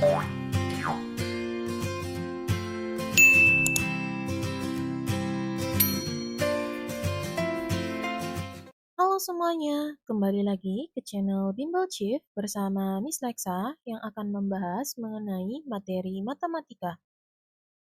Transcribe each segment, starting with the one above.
Halo semuanya, kembali lagi ke channel Bimbel Chief bersama Miss Lexa yang akan membahas mengenai materi matematika.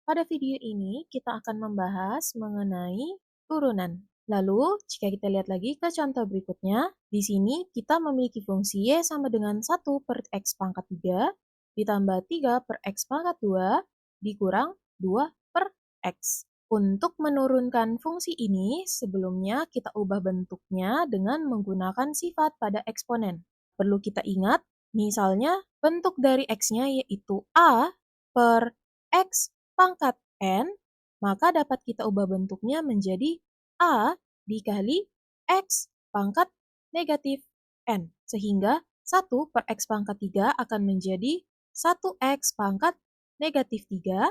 Pada video ini kita akan membahas mengenai turunan. Lalu, jika kita lihat lagi ke contoh berikutnya, di sini kita memiliki fungsi Y sama dengan 1 per X pangkat 3 ditambah 3 per X pangkat 2 dikurang 2 per X. Untuk menurunkan fungsi ini, sebelumnya kita ubah bentuknya dengan menggunakan sifat pada eksponen. Perlu kita ingat, misalnya bentuk dari X-nya yaitu A per X pangkat N, maka dapat kita ubah bentuknya menjadi A dikali X pangkat negatif N. Sehingga 1 per X pangkat 3 akan menjadi 1X pangkat negatif 3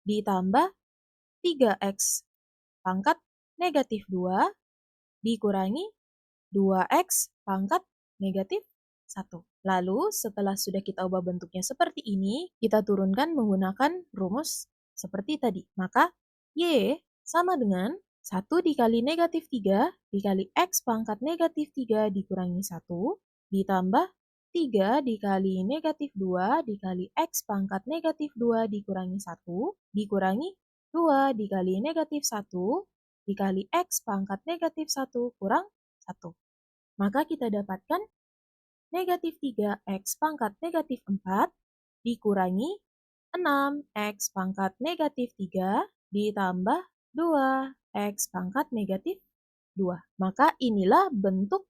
ditambah 3X pangkat negatif 2 dikurangi 2X pangkat negatif 1. Lalu setelah sudah kita ubah bentuknya seperti ini, kita turunkan menggunakan rumus seperti tadi. Maka Y sama dengan 1 dikali negatif 3 dikali X pangkat negatif 3 dikurangi 1 ditambah 3 dikali negatif 2 dikali X pangkat negatif 2 dikurangi 1 dikurangi 2 dikali negatif 1 dikali X pangkat negatif 1 kurang 1. Maka kita dapatkan negatif 3X pangkat negatif 4 dikurangi 6X pangkat negatif 3 ditambah 2X pangkat negatif 2. Maka inilah bentuk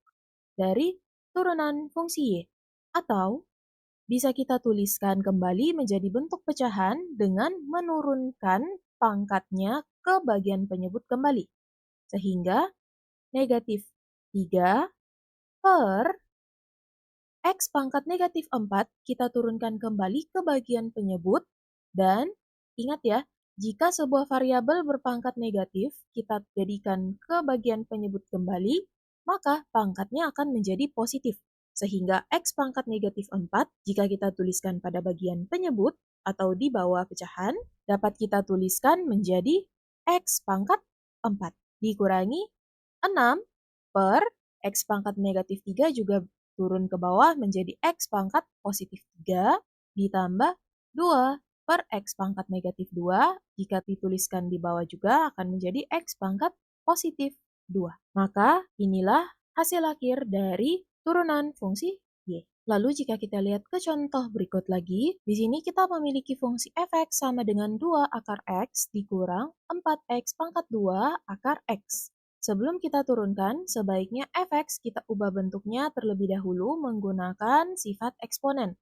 dari turunan fungsi Y. Atau bisa kita tuliskan kembali menjadi bentuk pecahan dengan menurunkan pangkatnya ke bagian penyebut kembali. Sehingga negatif 3 per X pangkat negatif 4 kita turunkan kembali ke bagian penyebut dan ingat ya, jika sebuah variabel berpangkat negatif kita jadikan ke bagian penyebut kembali, maka pangkatnya akan menjadi positif. Sehingga X pangkat negatif 4 jika kita tuliskan pada bagian penyebut atau di bawah pecahan dapat kita tuliskan menjadi X pangkat 4 dikurangi 6 per X pangkat negatif 3 juga turun ke bawah menjadi X pangkat positif 3 ditambah 2 per X pangkat negatif 2. Jika dituliskan di bawah juga akan menjadi X pangkat positif 2. Maka inilah hasil akhir dari turunan fungsi Y. Lalu jika kita lihat ke contoh berikut lagi, di sini kita memiliki fungsi f(x) sama dengan 2 akar X dikurang 4X pangkat 2 akar X. Sebelum kita turunkan, sebaiknya f(x) kita ubah bentuknya terlebih dahulu menggunakan sifat eksponen.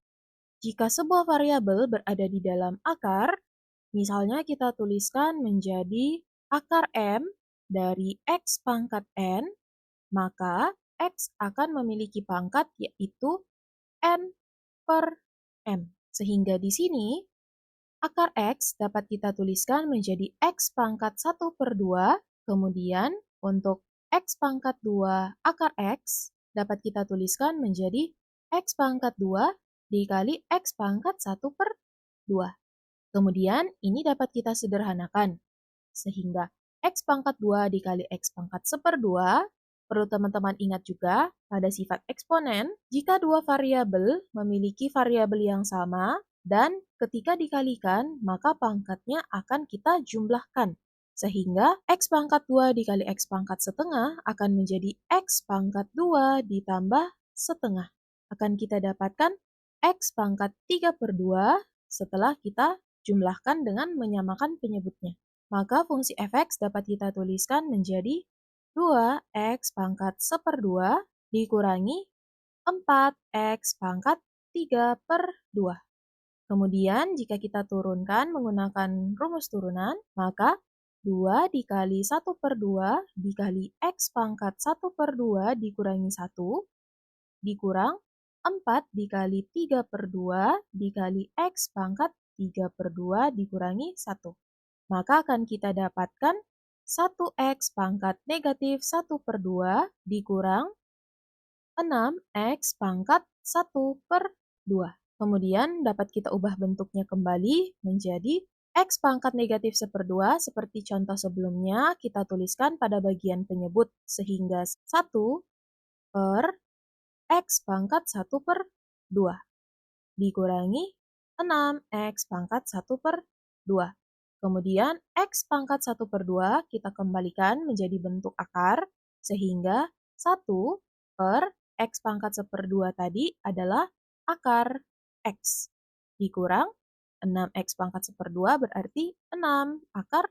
Jika sebuah variabel berada di dalam akar, misalnya kita tuliskan menjadi akar M dari X pangkat N, maka X akan memiliki pangkat yaitu N per M. Sehingga di sini, akar X dapat kita tuliskan menjadi X pangkat 1 per 2, kemudian untuk X pangkat 2 akar X dapat kita tuliskan menjadi X pangkat 2 dikali X pangkat 1 per 2. Kemudian ini dapat kita sederhanakan, sehingga X pangkat 2 dikali X pangkat 1/2. Perlu teman-teman ingat juga pada sifat eksponen, jika dua variabel memiliki variabel yang sama dan ketika dikalikan, maka pangkatnya akan kita jumlahkan. Sehingga X pangkat 2 dikali X pangkat setengah akan menjadi X pangkat 2 ditambah setengah. Akan kita dapatkan X pangkat 3/2 setelah kita jumlahkan dengan menyamakan penyebutnya. Maka fungsi f(x) dapat kita tuliskan menjadi 2X pangkat 1/2 dikurangi 4X pangkat 3/2. Kemudian jika kita turunkan menggunakan rumus turunan, maka 2 dikali 1/2 dikali X pangkat 1/2 dikurangi 1 dikurang 4 dikali 3/2 dikali X pangkat 3/2 dikurangi 1. Maka akan kita dapatkan 1X pangkat negatif 1/2 dikurang 6X pangkat 1/2. Kemudian dapat kita ubah bentuknya kembali menjadi X pangkat negatif 1/2 seperti contoh sebelumnya kita tuliskan pada bagian penyebut sehingga 1/X pangkat 1/2 dikurangi 6X pangkat 1/2. Kemudian X pangkat 1/2 kita kembalikan menjadi bentuk akar sehingga 1 per X pangkat 1/2 tadi adalah akar X dikurang 6X pangkat 1/2 berarti 6 akar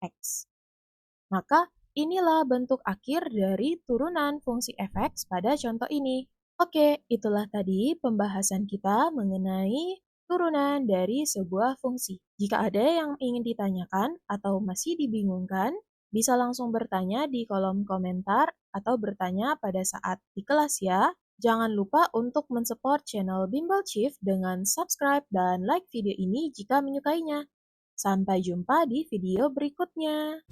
X. Maka inilah bentuk akhir dari turunan fungsi f(x) pada contoh ini. Oke, itulah tadi pembahasan kita mengenai turunan dari sebuah fungsi. Jika ada yang ingin ditanyakan atau masih dibingungkan, bisa langsung bertanya di kolom komentar atau bertanya pada saat di kelas ya. Jangan lupa untuk mensupport channel Bimbel Chief dengan subscribe dan like video ini jika menyukainya. Sampai jumpa di video berikutnya.